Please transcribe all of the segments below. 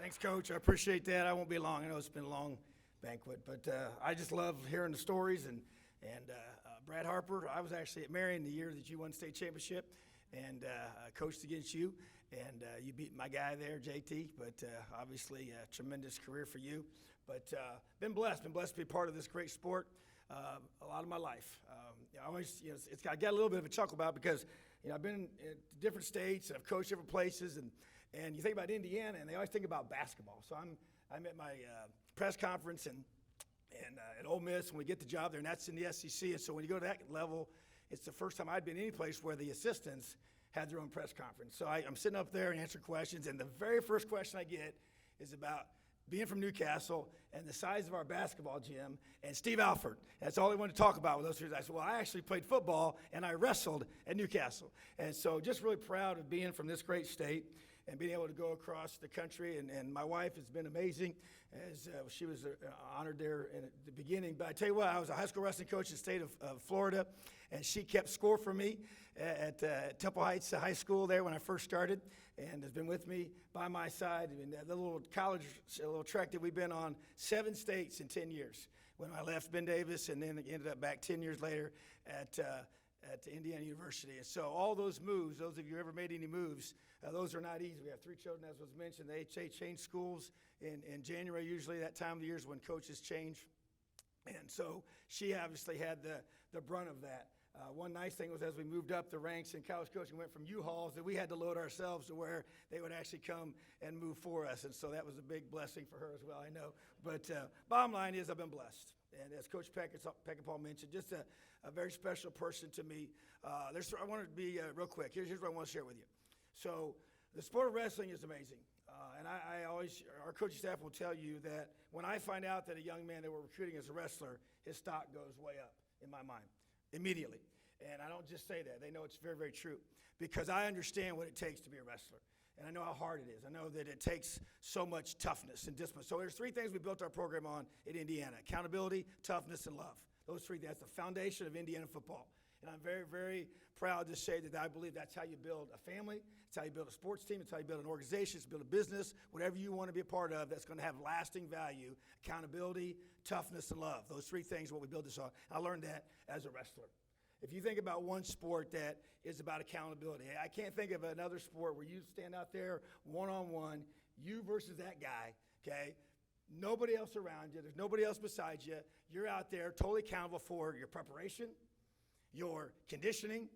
Thanks, Coach. I appreciate that. I won't be long. I know it's been a long banquet, but I just love hearing the stories. And Brad Harper, I was actually at Marion the year that you won state championship, and coached against you, and you beat my guy there, JT. But obviously, a tremendous career for you. But been blessed to be part of this great sport a lot of my life. I always, I got a little bit of a chuckle about it because I've been in different states and I've coached different places, and you think about Indiana, and they always think about basketball. So I'm at my press conference and at Ole Miss when we get the job there, and that's in the SEC. And so when you go to that level, it's the first time I'd been any place where the assistants had their own press conference. So I'm sitting up there and answering questions, and the very first question I get is about being from Newcastle and the size of our basketball gym and Steve Alford. That's all they wanted to talk about with those three. I said, well, I actually played football and I wrestled at Newcastle. And so just really proud of being from this great state and being able to go across the country. And my wife has been amazing, as she was honored there at the beginning. But I tell you what, I was a high school wrestling coach in the state of Florida, and she kept score for me at Temple Heights High School there when I first started, and has been with me by my side. I mean, the little college, little trek that we've been on, 7 states in 10 years. When I left Ben Davis, and then ended up back 10 years later at Indiana University. And so all those moves, those of you who ever made any moves, those are not easy. We have 3 children, as was mentioned. They change schools in January. Usually that time of the year is when coaches change. And so she obviously had the brunt of that. One nice thing was, as we moved up the ranks in college coaching, went from U-Hauls that we had to load ourselves to where they would actually come and move for us. And so that was a big blessing for her as well, I know. But bottom line is, I've been blessed. And as Coach Peckinpah mentioned, just a very special person to me. I wanted to be real quick. Here's what I want to share with you. So the sport of wrestling is amazing. And I always, our coaching staff will tell you that when I find out that a young man that we're recruiting as a wrestler, his stock goes way up in my mind, immediately. And I don't just say that. They know it's very, very true, because I understand what it takes to be a wrestler. And I know how hard it is. I know that it takes so much toughness and discipline. So there's 3 things we built our program on at Indiana: accountability, toughness, and love. Those 3, that's the foundation of Indiana football. And I'm very, very proud to say that I believe that's how you build a family. It's how you build a sports team. It's how you build an organization. It's build a business. Whatever you want to be a part of that's going to have lasting value: accountability, toughness, and love. Those 3 things are what we build this on. I learned that as a wrestler. If you think about one sport that is about accountability, I can't think of another sport where you stand out there one-on-one, you versus that guy, okay? Nobody else around you. There's nobody else besides you. You're out there totally accountable for your preparation, your conditioning,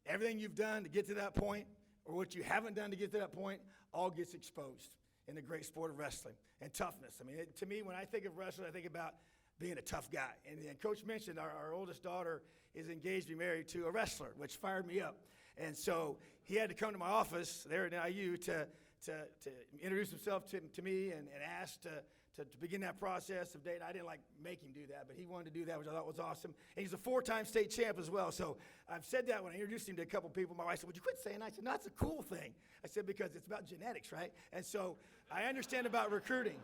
everything you've done to get to that point, or what you haven't done to get to that point, all gets exposed in the great sport of wrestling. And toughness. I mean, to me, when I think of wrestling, I think about being a tough guy. And Coach mentioned our oldest daughter is engaged to be married to a wrestler, which fired me up. And so he had to come to my office there at IU to introduce himself to me and ask to begin that process of dating. I didn't make him do that, but he wanted to do that, which I thought was awesome. And he's a 4-time state champ as well. So I've said that when I introduced him to a couple people. My wife said, "Would you quit saying that?" I said, "No, that's a cool thing." I said, because it's about genetics, right? And so I understand about recruiting.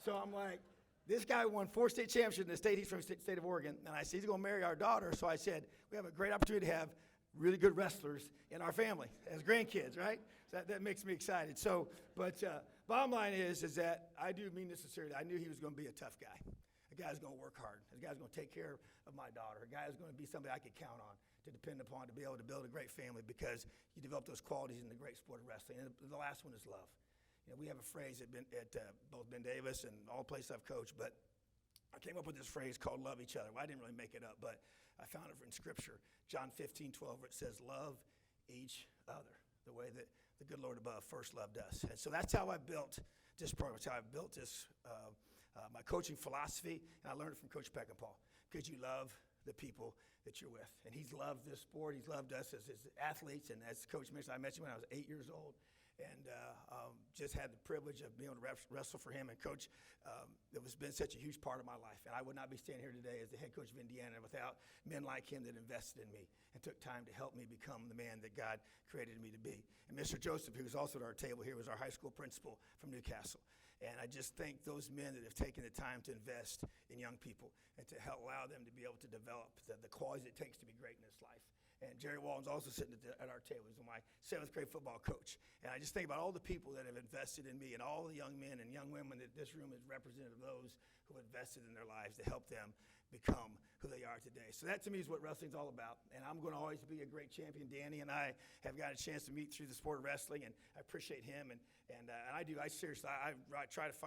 So I'm like, this guy won 4 state championships in the state. He's from the state of Oregon. And I said, he's going to marry our daughter. So I said, we have a great opportunity to have really good wrestlers in our family as grandkids, right? So that makes me excited. So, but bottom line is that I do mean this sincerely. I knew he was going to be a tough guy. A guy's going to work hard. A guy's going to take care of my daughter. A guy is going to be somebody I could count on, to depend upon, to be able to build a great family, because you develop those qualities in the great sport of wrestling. And the last one is love. We have a phrase at both Ben Davis and all places I've coached, but I came up with this phrase called love each other. Well, I didn't really make it up, but I found it in Scripture. John 15:12, where it says, love each other, the way that the good Lord above first loved us. And so that's how I built this program. That's how I built this, my coaching philosophy, and I learned it from Coach Peckinpah, because you love the people that you're with. And he's loved this sport. He's loved us as his athletes. And as Coach mentioned, I met him when I was 8 years old. And just had the privilege of being able to wrestle for him. And Coach, it has been such a huge part of my life. And I would not be standing here today as the head coach of Indiana without men like him that invested in me and took time to help me become the man that God created me to be. And Mr. Joseph, who was also at our table here, was our high school principal from Newcastle. And I just thank those men that have taken the time to invest in young people and to help allow them to be able to develop the qualities it takes to be great in this life. And Jerry Walton's also sitting at our table. He's my 7th grade football coach. And I just think about all the people that have invested in me and all the young men and young women that this room is representative of, those who invested in their lives to help them become who they are today. So that to me is what wrestling's all about. And I'm going to always be a great champion. Danny and I have got a chance to meet through the sport of wrestling, and I appreciate him. And I do. I seriously, I try to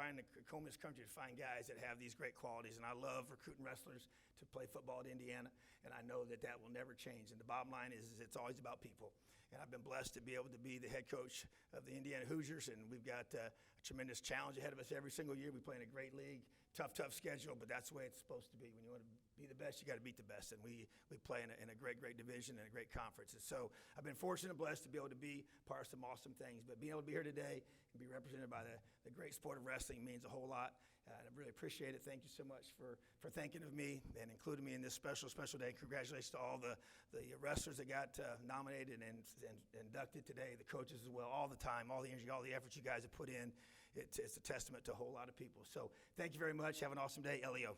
comb this country to find guys that have these great qualities. And I love recruiting wrestlers to play football at Indiana. And I know that will never change. And the bottom line is it's always about people. And I've been blessed to be able to be the head coach of the Indiana Hoosiers. And we've got a tremendous challenge ahead of us every single year. We play in a great league, tough schedule, but that's the way it's supposed to be. When you want to be the best, you got to beat the best. And we play in a great division and a great conference. And so I've been fortunate and blessed to be able to be part of some awesome things. But being able to be here today and be represented by the great sport of wrestling means a whole lot. I really appreciate it. Thank you so much for thinking of me and including me in this special day. Congratulations to all the wrestlers that got nominated and inducted today, the coaches as well, all the time, all the energy, all the effort you guys have put in. It's a testament to a whole lot of people. So thank you very much. Have an awesome day. Elio.